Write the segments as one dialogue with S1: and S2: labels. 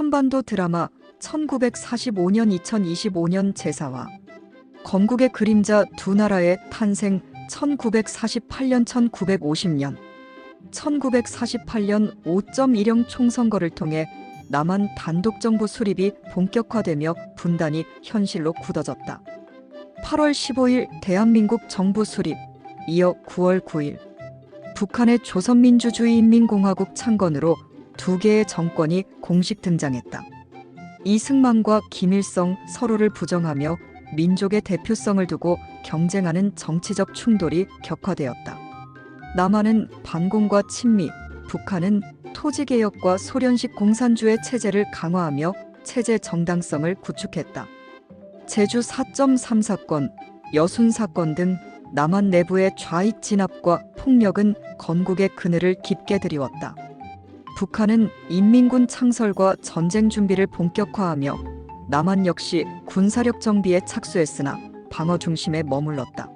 S1: 한반도 드라마 1945년 2025년 제사와 건국의 그림자 두 나라의 탄생 1948년 1950년 1948년 5.10 총선거를 통해 남한 단독정부 수립이 본격화되며 분단이 현실로 굳어졌다. 8월 15일 대한민국 정부 수립, 이어 9월 9일 북한의 조선민주주의인민공화국 창건으로 두 개의 정권이 공식 등장했다. 이승만과 김일성 서로를 부정하며 민족의 대표성을 두고 경쟁하는 정치적 충돌이 격화되었다. 남한은 반공과 친미, 북한은 토지개혁과 소련식 공산주의 체제를 강화하며 체제 정당성을 구축했다. 제주 4.3 사건, 여순 사건 등 남한 내부의 좌익 진압과 폭력은 건국의 그늘을 깊게 드리웠다. 북한은 인민군 창설과 전쟁 준비를 본격화하며 남한 역시 군사력 정비에 착수했으나 방어 중심에 머물렀다.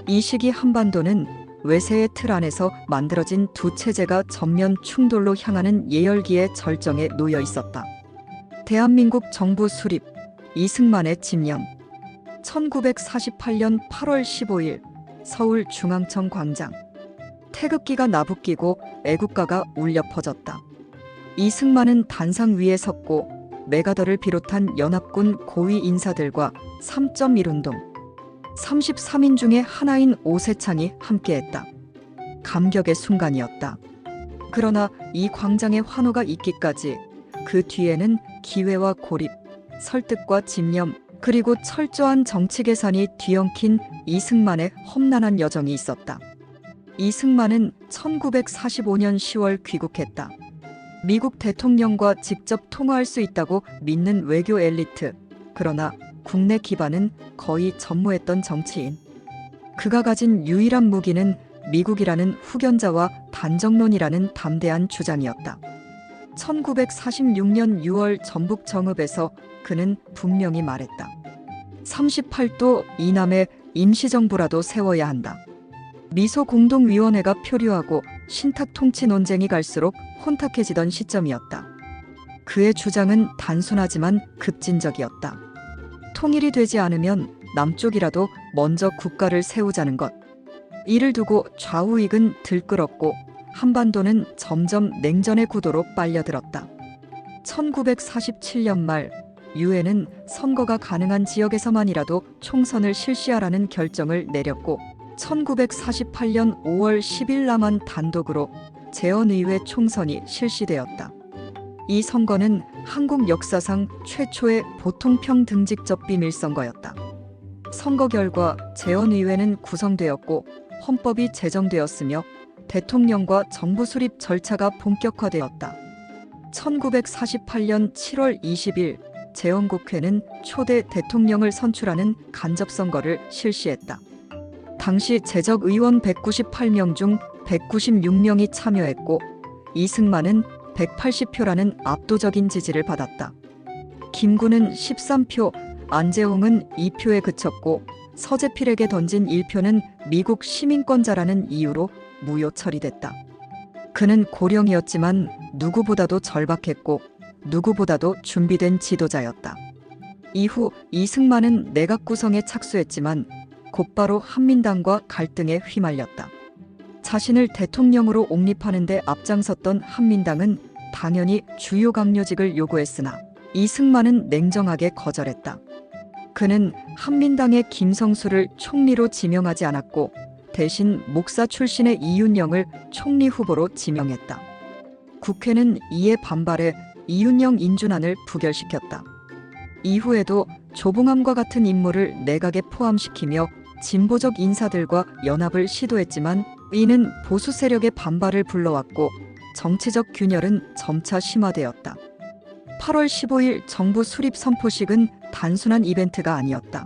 S1: 이 시기 한반도는 외세의 틀 안에서 만들어진 두 체제가 전면 충돌로 향하는 예열기의 절정에 놓여 있었다. 대한민국 정부 수립, 이승만의 집념. 1948년 8월 15일 서울 중앙청 광장. 태극기가 나부끼고 애국가가 울려 퍼졌다. 이승만은 단상 위에 섰고 메가더를 비롯한 연합군 고위 인사들과 3.1 운동 33인 중에 하나인 오세창이 함께했다. 감격의 순간이었다. 그러나 이 광장에 환호가 있기까지 그 뒤에는 기회와 고립, 설득과 집념, 그리고 철저한 정치 계산이 뒤엉킨 이승만의 험난한 여정이 있었다. 이승만은 1945년 10월 귀국했다. 미국 대통령과 직접 통화할 수 있다고 믿는 외교 엘리트, 그러나 국내 기반은 거의 전무했던 정치인. 그가 가진 유일한 무기는 미국이라는 후견자와 단정론이라는 담대한 주장이었다. 1946년 6월 전북 정읍에서 그는 분명히 말했다. 38도 이남에 임시정부라도 세워야 한다. 미소공동위원회가 표류하고 신탁통치 논쟁이 갈수록 혼탁해지던 시점이었다. 그의 주장은 단순하지만 급진적이었다. 통일이 되지 않으면 남쪽이라도 먼저 국가를 세우자는 것. 이를 두고 좌우익은 들끓었고 한반도는 점점 냉전의 구도로 빨려들었다. 1947년 말 유엔은 선거가 가능한 지역에서만이라도 총선을 실시하라는 결정을 내렸고 1948년 5월 10일 남한 단독으로 재헌의회 총선이 실시되었다. 이 선거는 한국 역사상 최초의 보통평등직접 비밀선거였다. 선거 결과 재헌의회는 구성되었고 헌법이 제정되었으며 대통령과 정부 수립 절차가 본격화되었다. 1948년 7월 20일 재헌국회는 초대 대통령을 선출하는 간접선거를 실시했다. 당시 재적 의원 198명 중 196명이 참여했고 이승만은 180표라는 압도적인 지지를 받았다. 김구는 13표, 안재홍은 2표에 그쳤고 서재필에게 던진 1표는 미국 시민권자라는 이유로 무효 처리됐다. 그는 고령이었지만 누구보다도 절박했고 누구보다도 준비된 지도자였다. 이후 이승만은 내각 구성에 착수했지만 곧바로 한민당과 갈등에 휘말렸다. 자신을 대통령으로 옹립하는 데 앞장섰던 한민당은 당연히 주요 강요직을 요구했으나 이승만은 냉정하게 거절했다. 그는 한민당의 김성수를 총리로 지명하지 않았고 대신 목사 출신의 이윤영을 총리 후보로 지명했다. 국회는 이에 반발해 이윤영 인준안을 부결시켰다. 이후에도 조봉암과 같은 인물을 내각에 포함시키며 진보적 인사들과 연합을 시도했지만 이는 보수 세력의 반발을 불러왔고 정치적 균열은 점차 심화되었다. 8월 15일 정부 수립 선포식은 단순한 이벤트가 아니었다.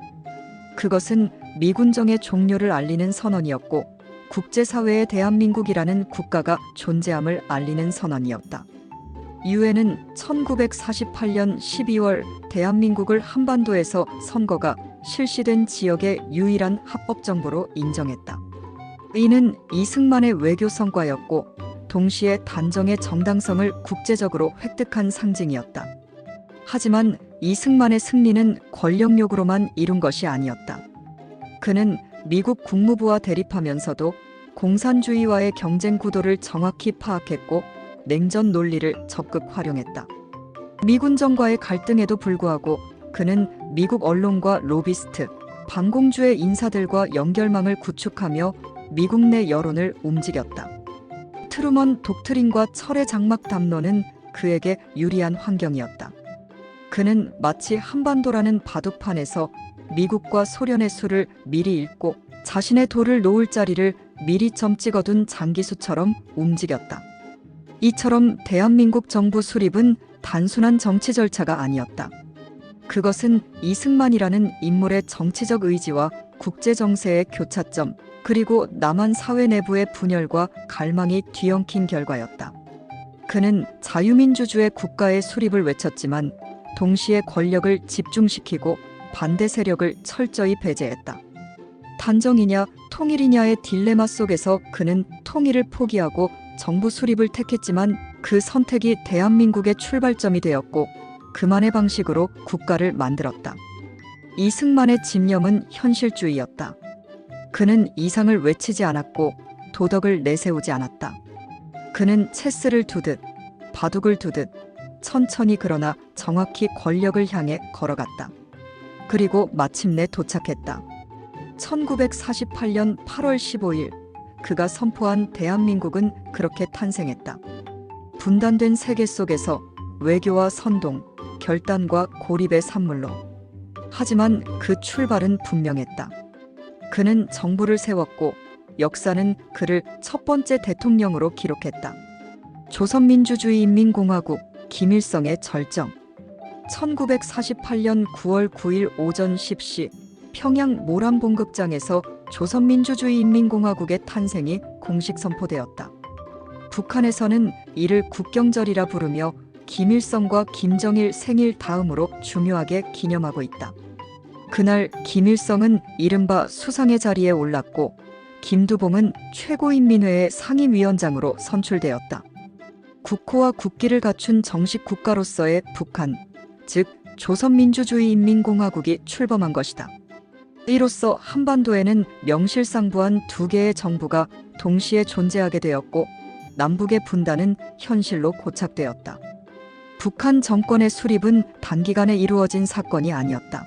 S1: 그것은 미군정의 종료를 알리는 선언이었고 국제사회에 대한민국이라는 국가가 존재함을 알리는 선언이었다. 유엔은 1948년 12월 대한민국을 한반도에서 선거가 실시된 지역의 유일한 합법정부로 인정했다. 이는 이승만의 외교 성과였고 동시에 단정의 정당성을 국제적으로 획득한 상징이었다. 하지만 이승만의 승리는 권력욕으로만 이룬 것이 아니었다. 그는 미국 국무부와 대립하면서도 공산주의와의 경쟁 구도를 정확히 파악했고 냉전 논리를 적극 활용했다. 미군정과의 갈등에도 불구하고 그는 미국 언론과 로비스트, 반공주의 인사들과 연결망을 구축하며 미국 내 여론을 움직였다. 트루먼 독트린과 철의 장막 담론은 그에게 유리한 환경이었다. 그는 마치 한반도라는 바둑판에서 미국과 소련의 수를 미리 읽고 자신의 돌을 놓을 자리를 미리 점 찍어둔 장기수처럼 움직였다. 이처럼 대한민국 정부 수립은 단순한 정치 절차가 아니었다. 그것은 이승만이라는 인물의 정치적 의지와 국제 정세의 교차점, 그리고 남한 사회 내부의 분열과 갈망이 뒤엉킨 결과였다. 그는 자유민주주의 국가의 수립을 외쳤지만 동시에 권력을 집중시키고 반대 세력을 철저히 배제했다. 단정이냐 통일이냐의 딜레마 속에서 그는 통일을 포기하고 정부 수립을 택했지만 그 선택이 대한민국의 출발점이 되었고 그만의 방식으로 국가를 만들었다. 이승만의 집념은 현실주의였다. 그는 이상을 외치지 않았고 도덕을 내세우지 않았다. 그는 체스를 두듯 바둑을 두듯 천천히 그러나 정확히 권력을 향해 걸어갔다. 그리고 마침내 도착했다. 1948년 8월 15일 그가 선포한 대한민국은 그렇게 탄생했다. 분단된 세계 속에서 외교와 선동, 결단과 고립의 산물로. 하지만 그 출발은 분명했다. 그는 정부를 세웠고 역사는 그를 첫 번째 대통령으로 기록했다. 조선민주주의인민공화국 김일성의 절정. 1948년 9월 9일 오전 10시 평양 모란봉극장에서 조선민주주의인민공화국의 탄생이 공식 선포되었다. 북한에서는 이를 국경절이라 부르며 김일성과 김정일 생일 다음으로 중요하게 기념하고 있다. 그날 김일성은 이른바 수상의 자리에 올랐고 김두봉은 최고인민회의 상임위원장으로 선출되었다. 국호와 국기를 갖춘 정식 국가로서의 북한, 즉 조선민주주의인민공화국이 출범한 것이다. 이로써 한반도에는 명실상부한 두 개의 정부가 동시에 존재하게 되었고 남북의 분단은 현실로 고착되었다. 북한 정권의 수립은 단기간에 이루어진 사건이 아니었다.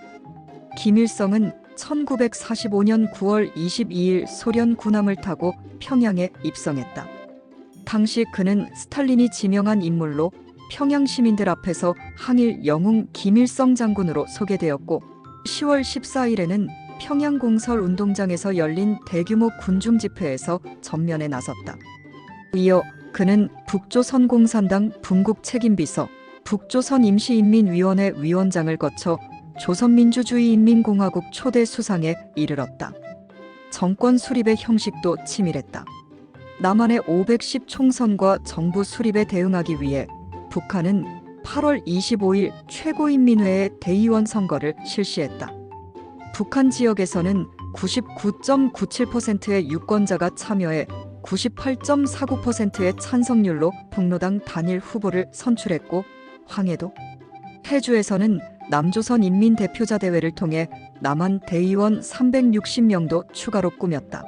S1: 김일성은 1945년 9월 22일 소련 군함을 타고 평양에 입성했다. 당시 그는 스탈린이 지명한 인물로 평양 시민들 앞에서 항일 영웅 김일성 장군으로 소개되었고 10월 14일에는 평양 공설 운동장에서 열린 대규모 군중 집회에서 전면에 나섰다. 이어 그는 북조선공산당 분국 책임비서, 북조선임시인민위원회 위원장을 거쳐 조선민주주의인민공화국 초대 수상에 이르렀다. 정권 수립의 형식도 치밀했다. 남한의 510 총선과 정부 수립에 대응하기 위해 북한은 8월 25일 최고인민회의 대의원 선거를 실시했다. 북한 지역에서는 99.97%의 유권자가 참여해 98.49%의 찬성률로 북노당 단일 후보를 선출했고 황해도, 해주에서는 남조선 인민대표자 대회를 통해 남한 대의원 360명도 추가로 꾸몄다.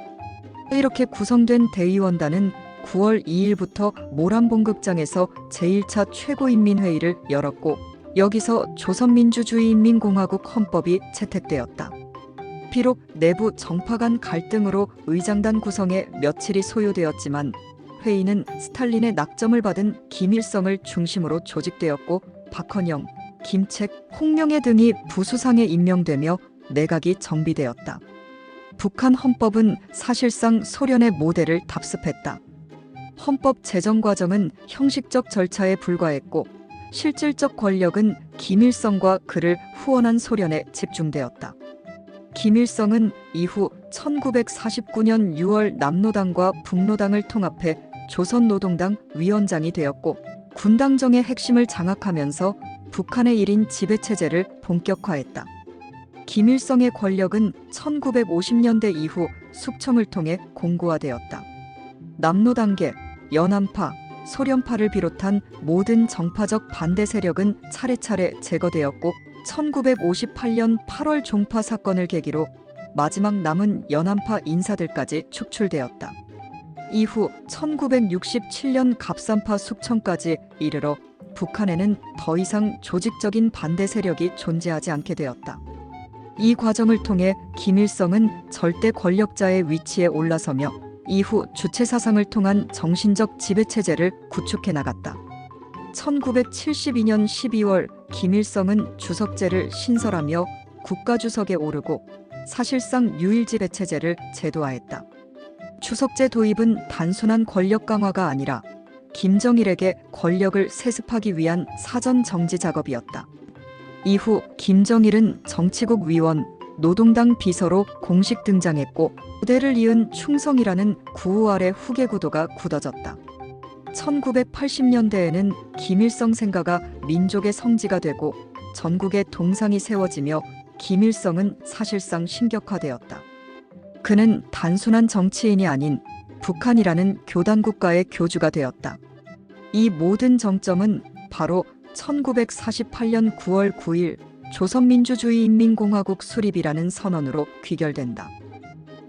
S1: 이렇게 구성된 대의원단은 9월 2일부터 모란봉극장에서 제1차 최고인민회의를 열었고 여기서 조선민주주의인민공화국 헌법이 채택되었다. 비록 내부 정파 간 갈등으로 의장단 구성에 며칠이 소요되었지만 회의는 스탈린의 낙점을 받은 김일성을 중심으로 조직되었고 박헌영, 김책, 홍명애 등이 부수상에 임명되며 내각이 정비되었다. 북한 헌법은 사실상 소련의 모델을 답습했다. 헌법 제정 과정은 형식적 절차에 불과했고 실질적 권력은 김일성과 그를 후원한 소련에 집중되었다. 김일성은 이후 1949년 6월 남노당과 북노당을 통합해 조선노동당 위원장이 되었고 군당정의 핵심을 장악하면서 북한의 1인 지배체제를 본격화했다. 김일성의 권력은 1950년대 이후 숙청을 통해 공고화되었다. 남노당계, 연안파, 소련파를 비롯한 모든 정파적 반대 세력은 차례차례 제거되었고 1958년 8월 종파 사건을 계기로 마지막 남은 연안파 인사들까지 축출되었다. 이후 1967년 갑산파 숙청까지 이르러 북한에는 더 이상 조직적인 반대 세력이 존재하지 않게 되었다. 이 과정을 통해 김일성은 절대 권력자의 위치에 올라서며 이후 주체 사상을 통한 정신적 지배체제를 구축해 나갔다. 1972년 12월 김일성은 주석제를 신설하며 국가주석에 오르고 사실상 유일지배체제를 제도화했다. 주석제 도입은 단순한 권력 강화가 아니라 김정일에게 권력을 세습하기 위한 사전 정지 작업이었다. 이후 김정일은 정치국 위원, 노동당 비서로 공식 등장했고 부대를 이은 충성이라는 구호 아래 후계 구도가 굳어졌다. 1980년대에는 김일성 생가가 민족의 성지가 되고 전국에 동상이 세워지며 김일성은 사실상 신격화되었다. 그는 단순한 정치인이 아닌 북한이라는 교단국가의 교주가 되었다. 이 모든 정점은 바로 1948년 9월 9일 조선민주주의인민공화국 수립이라는 선언으로 귀결된다.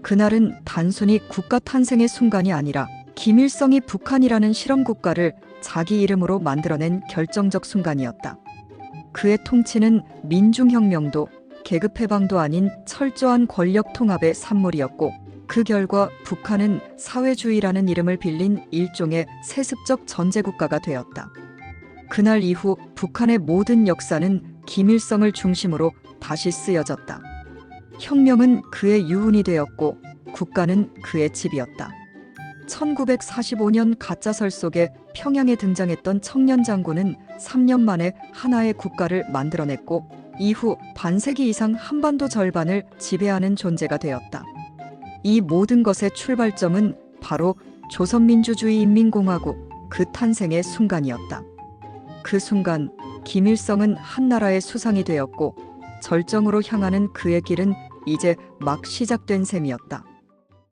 S1: 그날은 단순히 국가 탄생의 순간이 아니라 김일성이 북한이라는 실험국가를 자기 이름으로 만들어낸 결정적 순간이었다. 그의 통치는 민중혁명도 계급해방도 아닌 철저한 권력 통합의 산물이었고 그 결과 북한은 사회주의라는 이름을 빌린 일종의 세습적 전제국가가 되었다. 그날 이후 북한의 모든 역사는 김일성을 중심으로 다시 쓰여졌다. 혁명은 그의 유운이 되었고 국가는 그의 집이었다. 1945년 가짜설 속에 평양에 등장했던 청년 장군은 3년 만에 하나의 국가를 만들어냈고 이후 반세기 이상 한반도 절반을 지배하는 존재가 되었다. 이 모든 것의 출발점은 바로 조선민주주의인민공화국 그 탄생의 순간이었다. 그 순간 김일성은 한나라의 수상이 되었고 절정으로 향하는 그의 길은 이제 막 시작된 셈이었다.